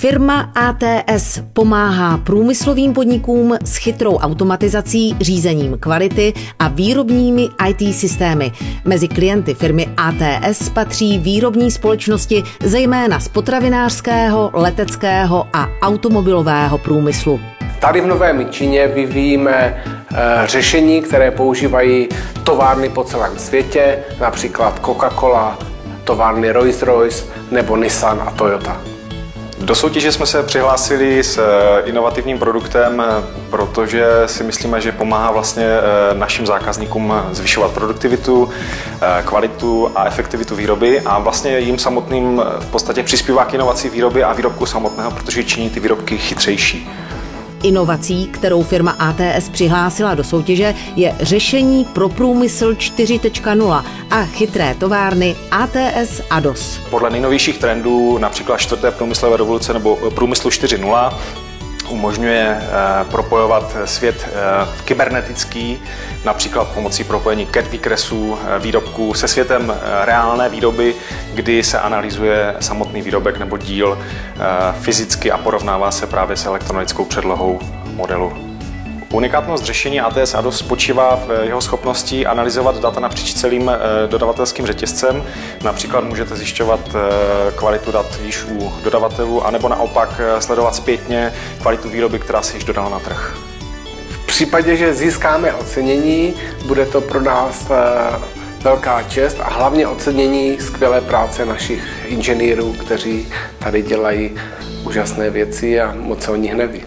Firma ATS pomáhá průmyslovým podnikům s chytrou automatizací, řízením kvality a výrobními IT systémy. Mezi klienty firmy ATS patří výrobní společnosti zejména z potravinářského, leteckého a automobilového průmyslu. Tady v Novém Jičíně vyvíjíme řešení, které používají továrny po celém světě, například Coca-Cola, továrny Rolls-Royce nebo Nissan a Toyota. Do soutěže jsme se přihlásili s inovativním produktem, protože si myslíme, že pomáhá vlastně našim zákazníkům zvyšovat produktivitu, kvalitu a efektivitu výroby a vlastně jim samotným v podstatě přispívá k inovaci výroby a výrobku samotného, protože činí ty výrobky chytřejší. Inovací, kterou firma ATS přihlásila do soutěže, je řešení pro průmysl 4.0 a chytré továrny ATS ADOS. Podle nejnovějších trendů, například čtvrté průmyslové revoluce nebo průmyslu 4.0, umožňuje propojovat svět kybernetický, například pomocí propojení CAD výkresů výrobků se světem reálné výroby, kdy se analyzuje samotný výrobek nebo díl fyzicky a porovnává se právě s elektronickou předlohou modelu. Unikátnost řešení ATS ADOS spočívá v jeho schopnosti analyzovat data napříč celým dodavatelským řetězcem. Například můžete zjišťovat kvalitu dat již u dodavatelů, anebo naopak sledovat zpětně kvalitu výroby, která se již dodala na trh. V případě, že získáme ocenění, bude to pro nás velká čest a hlavně ocenění skvělé práce našich inženýrů, kteří tady dělají úžasné věci a moc se o nich neví.